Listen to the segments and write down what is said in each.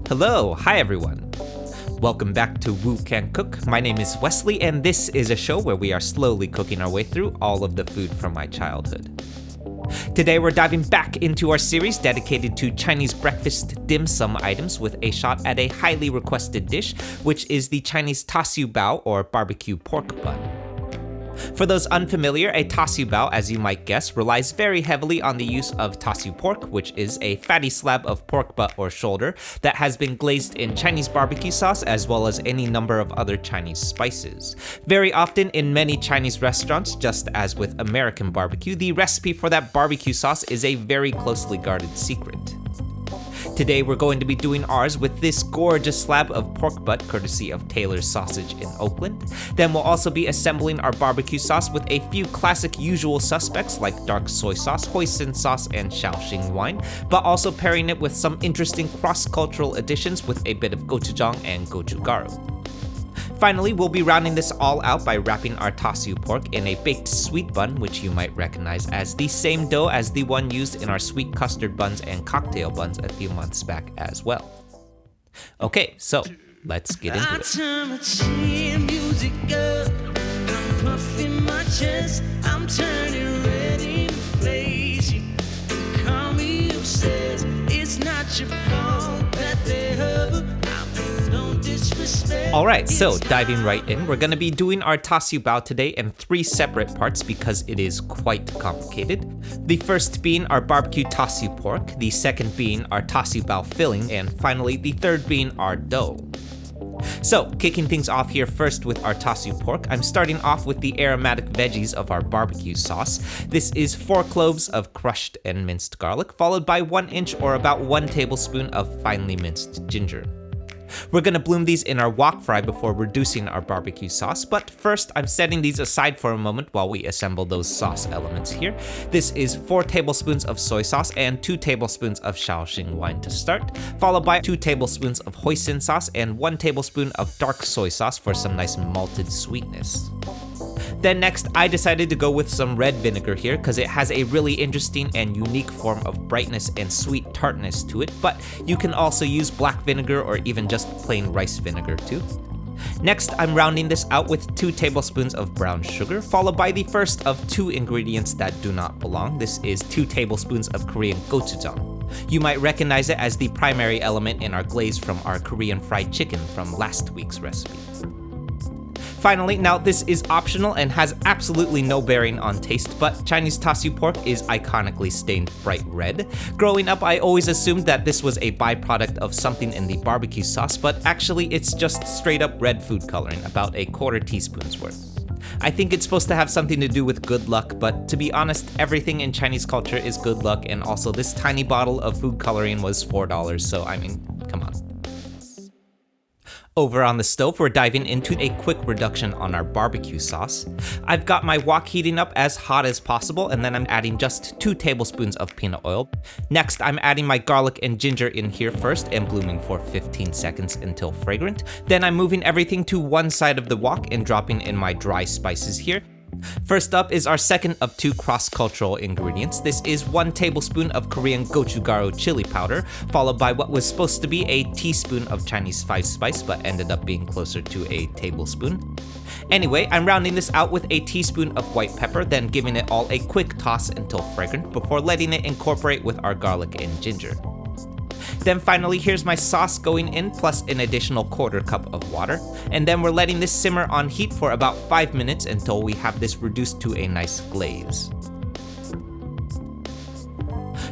Hi everyone. Welcome back to Woo Can Cook. My name is Wesley, and this is a show where we are slowly cooking our way through all of the food from my childhood. Today we're diving back into our series dedicated to Chinese breakfast dim sum items with a shot at a highly requested dish, which is the Chinese ta siu bao or barbecue pork bun. For those unfamiliar, a ta siu bao, as you might guess, relies very heavily on the use of ta siu pork, which is a fatty slab of pork butt or shoulder that has been glazed in Chinese barbecue sauce as well as any number of other Chinese spices. Very often in many Chinese restaurants, just as with American barbecue, the recipe for that barbecue sauce is a very closely guarded secret. Today we're going to be doing ours with this gorgeous slab of pork butt courtesy of Taylor's Sausage in Oakland. Then we'll also be assembling our barbecue sauce with a few classic usual suspects like dark soy sauce, hoisin sauce, and Shaoxing wine, but also pairing it with some interesting cross-cultural additions with a bit of gochujang and gochugaru. Finally, we'll be rounding this all out by wrapping our ta siu pork in a baked sweet bun, which you might recognize as the same dough as the one used in our sweet custard buns and cocktail buns a few months back as well. Okay, so let's get into it. Alright, so diving right in, we're going to be doing our ta siu bao today in 3 separate parts because it is quite complicated. The first being our barbecue ta siu pork, the second being our ta siu bao filling, and finally the third being our dough. So, kicking things off here first with our ta siu pork, I'm starting off with the aromatic veggies of our barbecue sauce. This is 4 cloves of crushed and minced garlic, followed by 1 inch or about 1 tablespoon of finely minced ginger. We're gonna bloom these in our wok fry before reducing our barbecue sauce, but first I'm setting these aside for a moment while we assemble those sauce elements here. This is 4 tablespoons of soy sauce and 2 tablespoons of Shaoxing wine to start, followed by 2 tablespoons of hoisin sauce and 1 tablespoon of dark soy sauce for some nice malted sweetness. Then next, I decided to go with some red vinegar here because it has a really interesting and unique form of brightness and sweet tartness to it, but you can also use black vinegar or even just plain rice vinegar too. Next, I'm rounding this out with 2 tablespoons of brown sugar, followed by the first of 2 ingredients that do not belong. This is 2 tablespoons of Korean gochujang. You might recognize it as the primary element in our glaze from our Korean fried chicken from last week's recipe. Finally, now this is optional and has absolutely no bearing on taste, but Chinese ta siu pork is iconically stained bright red. Growing up, I always assumed that this was a byproduct of something in the barbecue sauce, but actually it's just straight up red food coloring, about a 1/4 teaspoon's worth. I think it's supposed to have something to do with good luck, but to be honest, everything in Chinese culture is good luck, and also this tiny bottle of food coloring was $4, so I mean, come on. Over on the stove, we're diving into a quick reduction on our barbecue sauce. I've got my wok heating up as hot as possible, and then I'm adding just 2 tablespoons of peanut oil. Next, I'm adding my garlic and ginger in here first and blooming for 15 seconds until fragrant. Then I'm moving everything to one side of the wok and dropping in my dry spices here. First up is our second of 2 cross-cultural ingredients. This is 1 tablespoon of Korean gochugaru chili powder, followed by what was supposed to be a teaspoon of Chinese 5-spice, but ended up being closer to a tablespoon. Anyway, I'm rounding this out with a teaspoon of white pepper, then giving it all a quick toss until fragrant before letting it incorporate with our garlic and ginger. Then finally, here's my sauce going in, plus an additional 1/4 cup of water. And then we're letting this simmer on heat for about 5 minutes until we have this reduced to a nice glaze.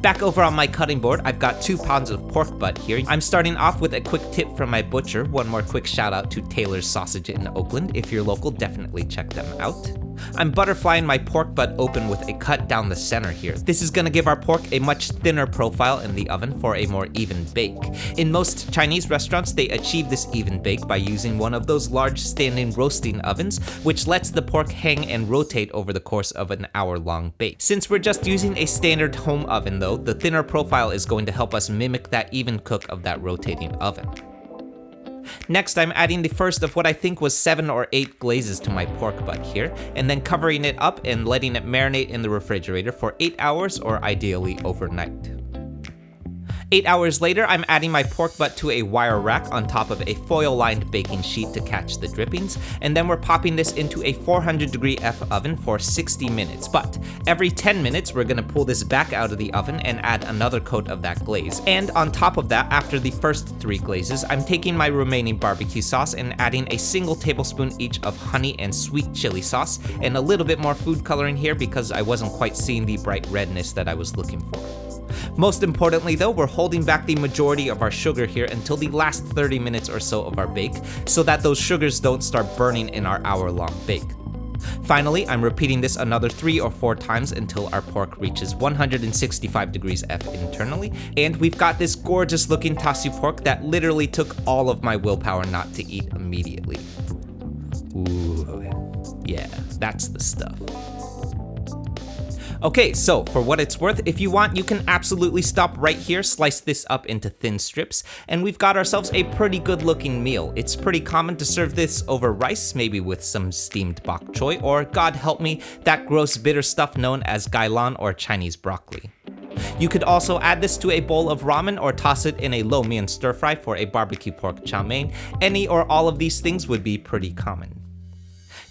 Back over on my cutting board, I've got 2 pounds of pork butt here. I'm starting off with a quick tip from my butcher. One more quick shout out to Taylor's Sausage in Oakland. If you're local, definitely check them out. I'm butterflying my pork butt open with a cut down the center here. This is gonna give our pork a much thinner profile in the oven for a more even bake. In most Chinese restaurants, they achieve this even bake by using one of those large standing roasting ovens, which lets the pork hang and rotate over the course of an hour-long bake. Since we're just using a standard home oven though, the thinner profile is going to help us mimic that even cook of that rotating oven. Next, I'm adding the first of what I think was 7 or 8 glazes to my pork butt here, and then covering it up and letting it marinate in the refrigerator for 8 hours or ideally overnight. 8 hours later, I'm adding my pork butt to a wire rack on top of a foil-lined baking sheet to catch the drippings, and then we're popping this into a 400-degree F oven for 60 minutes. But every 10 minutes, we're gonna pull this back out of the oven and add another coat of that glaze. And on top of that, after the first 3 glazes, I'm taking my remaining barbecue sauce and adding a single tablespoon each of honey and sweet chili sauce, and a little bit more food coloring here because I wasn't quite seeing the bright redness that I was looking for. Most importantly though, we're holding back the majority of our sugar here until the last 30 minutes or so of our bake, so that those sugars don't start burning in our hour-long bake. Finally, I'm repeating this another 3 or 4 times until our pork reaches 165 degrees F internally, and we've got this gorgeous looking tassu pork that literally took all of my willpower not to eat immediately. Ooh, yeah, that's the stuff. Okay, so for what it's worth, if you want, you can absolutely stop right here, slice this up into thin strips, and we've got ourselves a pretty good looking meal. It's pretty common to serve this over rice, maybe with some steamed bok choy, or God help me, that gross bitter stuff known as gailan or Chinese broccoli. You could also add this to a bowl of ramen or toss it in a lo mein stir fry for a barbecue pork chow mein. Any or all of these things would be pretty common.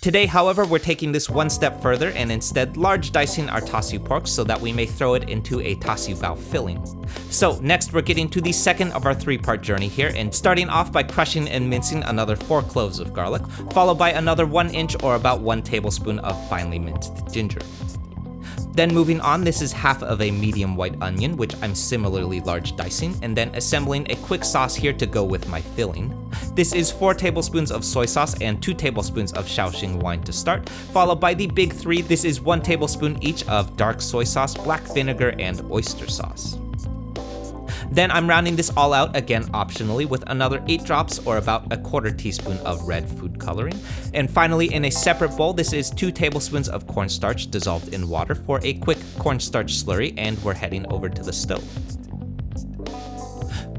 Today, however, we're taking this one step further and instead large dicing our tassu pork so that we may throw it into a tassu bao filling. So next we're getting to the second of our 3-part journey here, and starting off by crushing and mincing another 4 cloves of garlic, followed by another 1 inch or about 1 tablespoon of finely minced ginger. Then moving on, this is half of a medium white onion, which I'm similarly large dicing, and then assembling a quick sauce here to go with my filling. This is 4 tablespoons of soy sauce and 2 tablespoons of Shaoxing wine to start, followed by the big 3. This is 1 tablespoon each of dark soy sauce, black vinegar, and oyster sauce. Then I'm rounding this all out, again optionally, with another 8 drops or about a 1/4 teaspoon of red food coloring. And finally, in a separate bowl, this is 2 tablespoons of cornstarch dissolved in water for a quick cornstarch slurry, and we're heading over to the stove.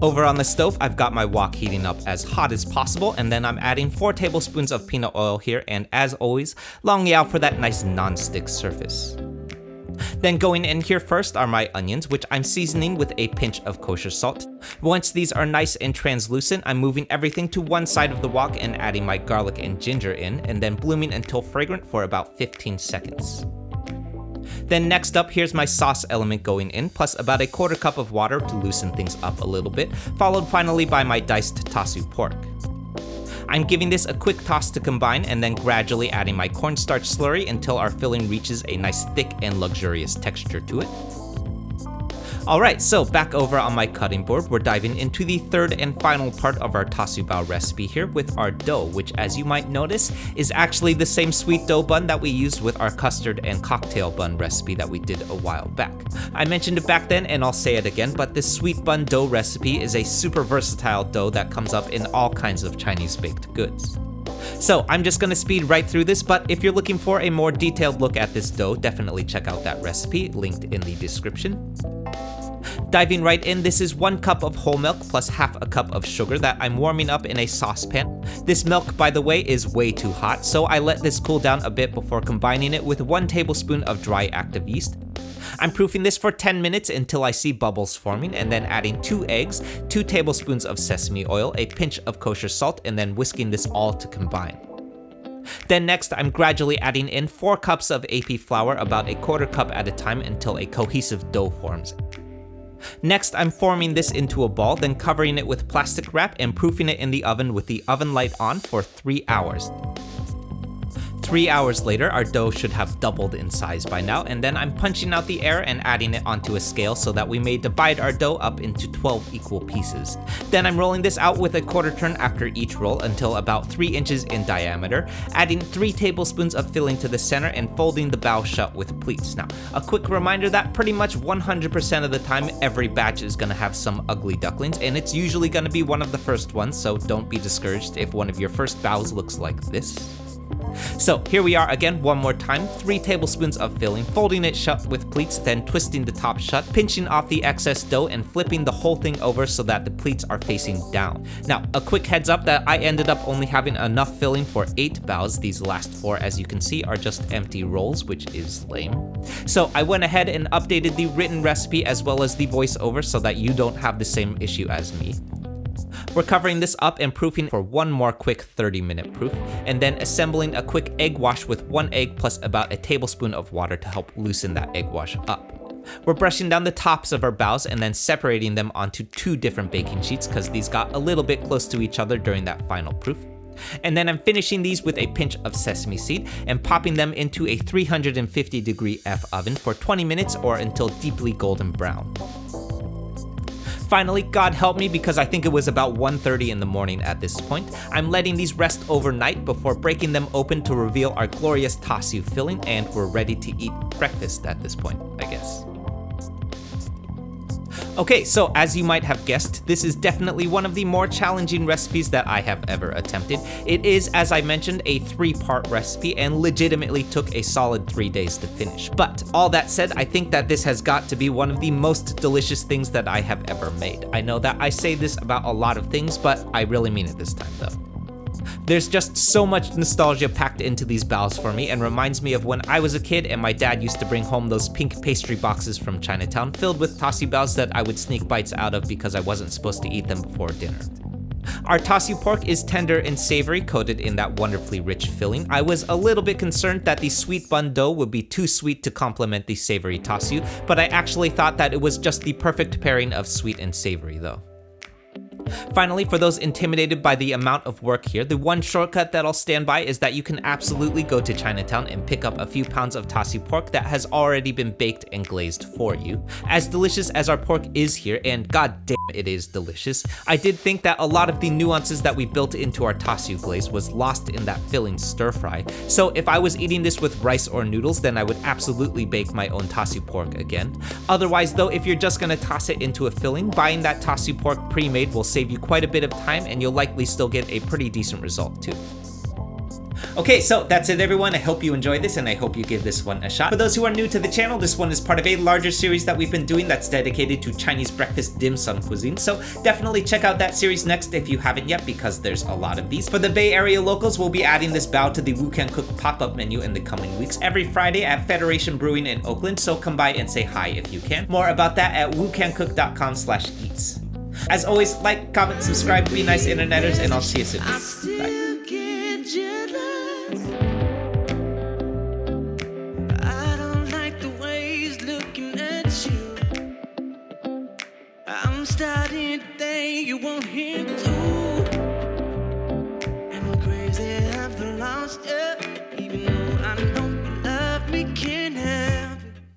Over on the stove, I've got my wok heating up as hot as possible, and then I'm adding 4 tablespoons of peanut oil here, and as always, long yao for that nice non-stick surface. Then going in here first are my onions, which I'm seasoning with a pinch of kosher salt. Once these are nice and translucent, I'm moving everything to one side of the wok and adding my garlic and ginger in, and then blooming until fragrant for about 15 seconds. Then next up, here's my sauce element going in, plus about a 1/4 cup of water to loosen things up a little bit, followed finally by my diced tassu pork. I'm giving this a quick toss to combine, and then gradually adding my cornstarch slurry until our filling reaches a nice thick and luxurious texture to it. Alright, so back over on my cutting board, we're diving into the 3rd and final part of our tassu bao recipe here with our dough, which, as you might notice, is actually the same sweet dough bun that we used with our custard and cocktail bun recipe that we did a while back. I mentioned it back then and I'll say it again, but this sweet bun dough recipe is a super versatile dough that comes up in all kinds of Chinese baked goods. So I'm just gonna speed right through this, but if you're looking for a more detailed look at this dough, definitely check out that recipe linked in the description. Diving right in, this is 1 cup of whole milk plus half a cup of sugar that I'm warming up in a saucepan. This milk, by the way, is way too hot, so I let this cool down a bit before combining it with 1 tablespoon of dry active yeast. I'm proofing this for 10 minutes until I see bubbles forming, and then adding 2 eggs, 2 tablespoons of sesame oil, a pinch of kosher salt, and then whisking this all to combine. Then next, I'm gradually adding in 4 cups of AP flour, about a 1/4 cup at a time, until a cohesive dough forms. Next, I'm forming this into a ball, then covering it with plastic wrap and proofing it in the oven with the oven light on for 3 hours. 3 hours later, our dough should have doubled in size by now, and then I'm punching out the air and adding it onto a scale so that we may divide our dough up into 12 equal pieces. Then I'm rolling this out with a 1/4 turn after each roll until about 3 inches in diameter, adding 3 tablespoons of filling to the center and folding the bao shut with pleats. Now, a quick reminder that pretty much 100% of the time, every batch is gonna have some ugly ducklings, and it's usually gonna be one of the first ones, so don't be discouraged if one of your first baos looks like this. So here we are again one more time, 3 tablespoons of filling, folding it shut with pleats, then twisting the top shut, pinching off the excess dough and flipping the whole thing over so that the pleats are facing down. Now, a quick heads up that I ended up only having enough filling for 8 baos. These last 4, as you can see, are just empty rolls, which is lame. So I went ahead and updated the written recipe as well as the voiceover so that you don't have the same issue as me. We're covering this up and proofing for one more quick 30-minute proof, and then assembling a quick egg wash with 1 egg plus about a tablespoon of water to help loosen that egg wash up. We're brushing down the tops of our baos and then separating them onto 2 different baking sheets because these got a little bit close to each other during that final proof. And then I'm finishing these with a pinch of sesame seed and popping them into a 350-degree F oven for 20 minutes or until deeply golden brown. Finally, God help me because I think it was about 1:30 in the morning at this point, I'm letting these rest overnight before breaking them open to reveal our glorious tassu filling, and we're ready to eat breakfast at this point, I guess. Okay, so as you might have guessed, this is definitely one of the more challenging recipes that I have ever attempted. It is, as I mentioned, a 3-part recipe and legitimately took a solid 3 days to finish. But all that said, I think that this has got to be one of the most delicious things that I have ever made. I know that I say this about a lot of things, but I really mean it this time though. There's just so much nostalgia packed into these baos for me and reminds me of when I was a kid and my dad used to bring home those pink pastry boxes from Chinatown filled with tassu baos that I would sneak bites out of because I wasn't supposed to eat them before dinner. Our tassu pork is tender and savory, coated in that wonderfully rich filling. I was a little bit concerned that the sweet bun dough would be too sweet to complement the savory tassu, but I actually thought that it was just the perfect pairing of sweet and savory though. Finally, for those intimidated by the amount of work here, the one shortcut that I'll stand by is that you can absolutely go to Chinatown and pick up a few pounds of tassu pork that has already been baked and glazed for you. As delicious as our pork is here, and god damn it is delicious, I did think that a lot of the nuances that we built into our tassu glaze was lost in that filling stir fry. So if I was eating this with rice or noodles, then I would absolutely bake my own tassu pork again. Otherwise though, if you're just gonna toss it into a filling, buying that tassu pork pre-made will save you quite a bit of time and you'll likely still get a pretty decent result too. Okay, so that's it everyone. I hope you enjoyed this and I hope you give this one a shot. For those who are new to the channel, this one is part of a larger series that we've been doing that's dedicated to Chinese breakfast dim sum cuisine, so definitely check out that series next if you haven't yet because there's a lot of these. For the Bay Area locals, we'll be adding this bao to the Woo Can Cook pop-up menu in the coming weeks every Friday at Federation Brewing in Oakland, so come by and say hi if you can. More about that at woocancook.com/eats. As always, like, comment, subscribe, be nice interneters, and I'll see you soon. Bye. I don't like the way he's looking at you. I'm starting to think you want him to.